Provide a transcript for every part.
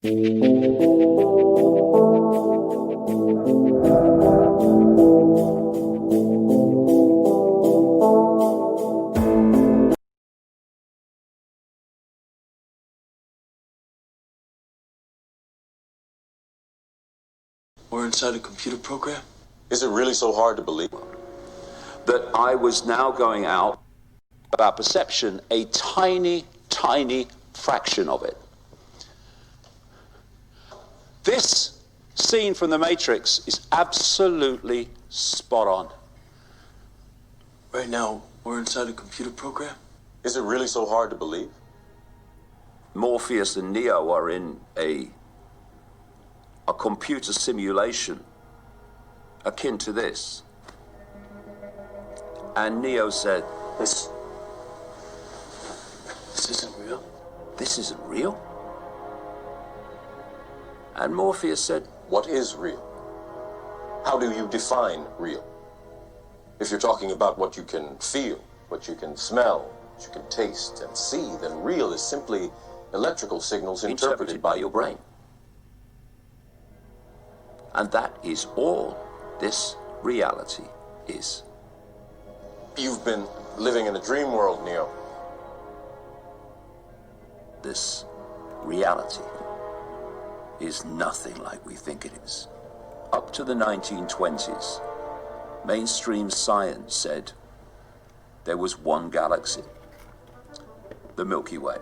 We're inside a computer program? Is it really so hard to believe? That I was now going out of our perception, a tiny, tiny fraction of it. This scene from The Matrix is absolutely spot on. Right now, we're inside a computer program? Is it really so hard to believe? Morpheus and Neo are in a computer simulation akin to this. And Neo said, This isn't real? This isn't real? And Morpheus said, What is real? How do you define real? If you're talking about what you can feel, what you can smell, what you can taste and see, then real is simply electrical signals interpreted by your brain. And that is all this reality is. You've been living in a dream world, Neo. This reality is nothing like we think it is. Up to the 1920s, mainstream science said there was one galaxy, the Milky Way.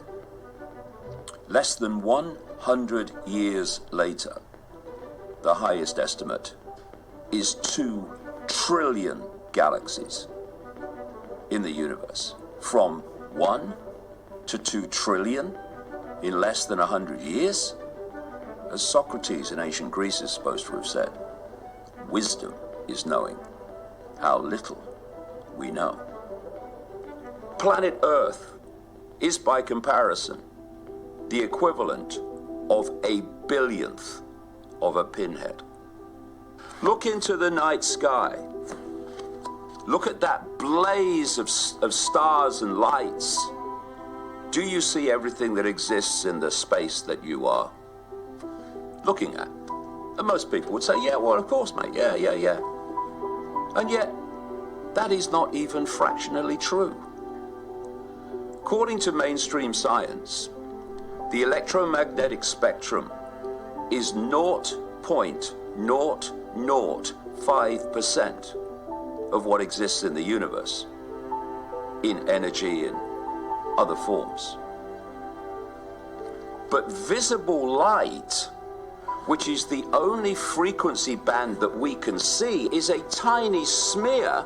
Less than 100 years later, the highest estimate is 2 trillion galaxies in the universe. From 1 to 2 trillion in less than 100 years? As Socrates in ancient Greece is supposed to have said, wisdom is knowing how little we know. Planet Earth is by comparison the equivalent of a billionth of a pinhead. Look into the night sky. Look at that blaze of stars and lights. Do you see everything that exists in the space that you are looking at? And most people would say, yeah, well, of course, mate, yeah. And yet, that is not even fractionally true. According to mainstream science, the electromagnetic spectrum is 0.005% of what exists in the universe, in energy and other forms. But visible light, which is the only frequency band that we can see, is a tiny smear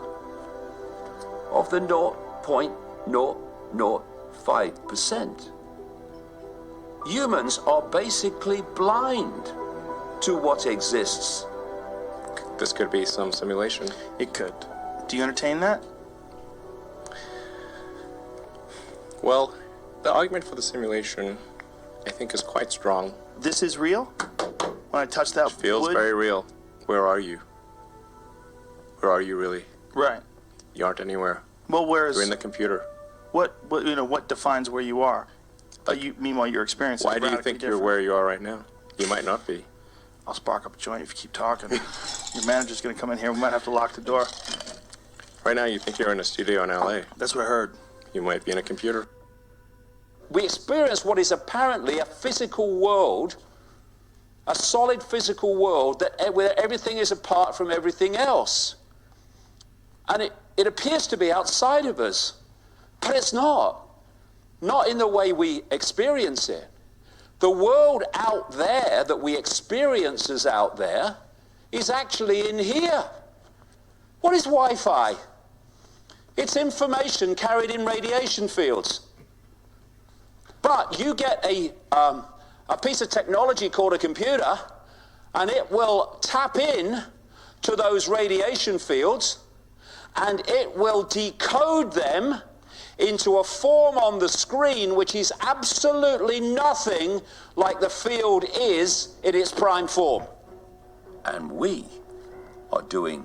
of the 0.005%. Humans are basically blind to what exists. This could be some simulation. It could. Do you entertain that? Well, the argument for the simulation, I think, is quite strong. This is real? When I touch that It feels wood? very real. Where are you? Where are you really? Right. You aren't anywhere. Well, where's... You're in the computer. What defines where you are? Meanwhile, your experience Why is do you radically think you're different. where you are right now? You might not be. I'll spark up a joint if you keep talking. Your manager's going to come in here. We might have to lock the door. Right now, you think you're in a studio in LA. That's what I heard. You might be in a computer. We experience what is apparently a physical world, a solid physical world where everything is apart from everything else. And it appears to be outside of us, but it's not. Not in the way we experience it. The world out there that we experience as out there is actually in here. What is Wi-Fi? It's information carried in radiation fields. But you get a piece of technology called a computer, and it will tap in to those radiation fields, and it will decode them into a form on the screen which is absolutely nothing like the field is in its prime form. And we are doing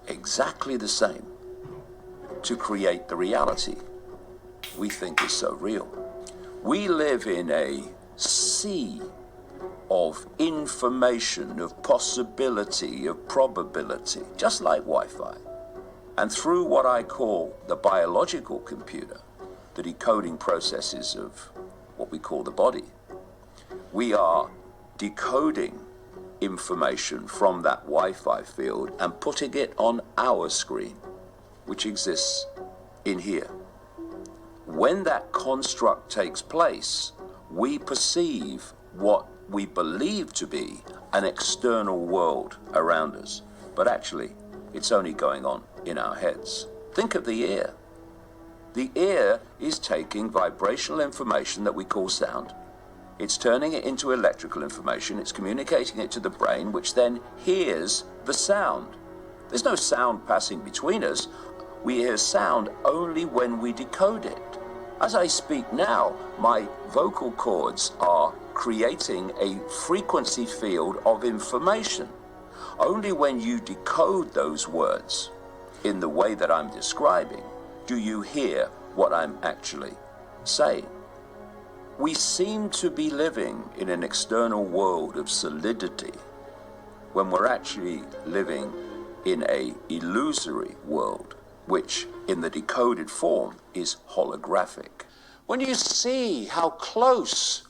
exactly the same to create the reality we think is so real. We live in a sea of information, of possibility, of probability, just like Wi-Fi. And through what I call the biological computer, the decoding processes of what we call the body, we are decoding information from that Wi-Fi field and putting it on our screen, which exists in here. When that construct takes place, we perceive what we believe to be an external world around us, but actually it's only going on in our heads. Think of the ear. The ear is taking vibrational information that we call sound. It's turning it into electrical information. It's communicating it to the brain, which then hears the sound. There's no sound passing between us. We hear sound only when we decode it. As I speak now, my vocal cords are creating a frequency field of information. Only when you decode those words in the way that I'm describing do you hear what I'm actually saying. We seem to be living in an external world of solidity when we're actually living in an illusory world, which in the decoded form is holographic. When you see how close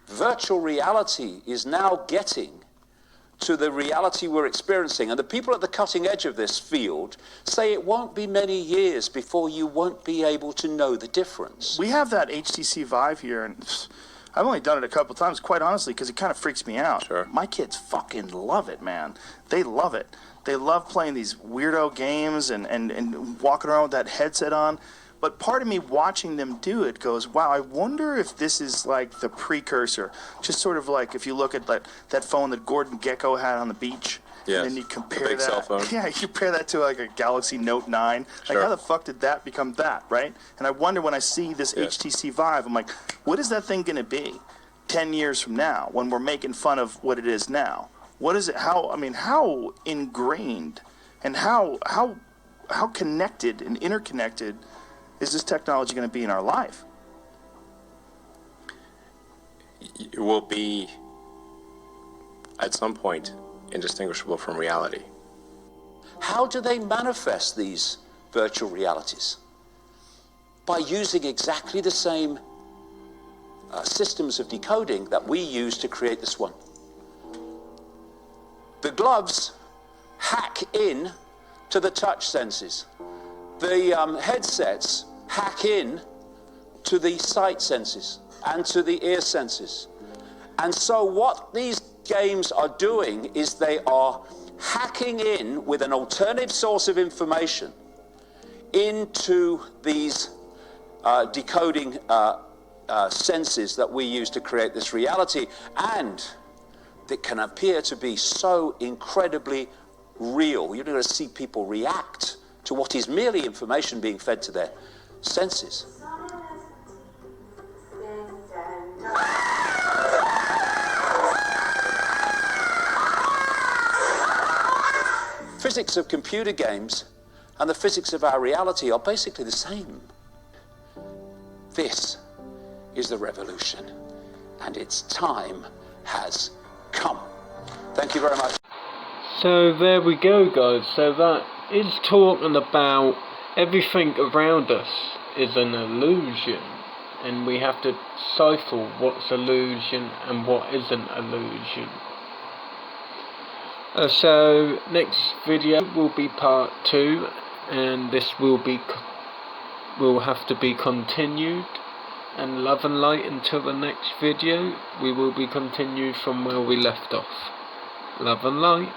virtual reality is now getting to the reality we're experiencing, and the people at the cutting edge of this field say it won't be many years before you won't be able to know the difference. We have that HTC Vive here, and I've only done it a couple times, quite honestly, because it kind of freaks me out. Sure. My kids fucking love it, man. They love it. They love playing these weirdo games and walking around with that headset on. But part of me watching them do it goes, wow, I wonder if this is like the precursor. Just sort of like if you look at that phone that Gordon Gekko had on the beach. Yes, And then you compare the big that. cell phone. Yeah, you compare that to like a Galaxy Note 9. Sure. Like how the fuck did that become that, right? And I wonder when I see this Yes. HTC Vive, I'm like, what is that thing going to be 10 years from now when we're making fun of what it is now? What is it? How ingrained and how connected and interconnected is this technology going to be in our life? It will be, at some point, indistinguishable from reality. How do they manifest these virtual realities? By using exactly the same systems of decoding that we use to create this one. The gloves hack in to the touch senses. The headsets hack in to the sight senses and to the ear senses. And so what these games are doing is they are hacking in with an alternative source of information into these decoding senses that we use to create this reality, and that can appear to be so incredibly real. You're going to see people react to what is merely information being fed to their senses. Physics of computer games and the physics of our reality are basically the same. This is the revolution, and its time has come. Thank you very much. So there we go, guys. So that is talking about everything around us is an illusion, and we have to decipher what's illusion and what isn't illusion. So next video will be part 2, and this will have to be continued. And love and light until the next video. We will be continued from where we left off. Love and light.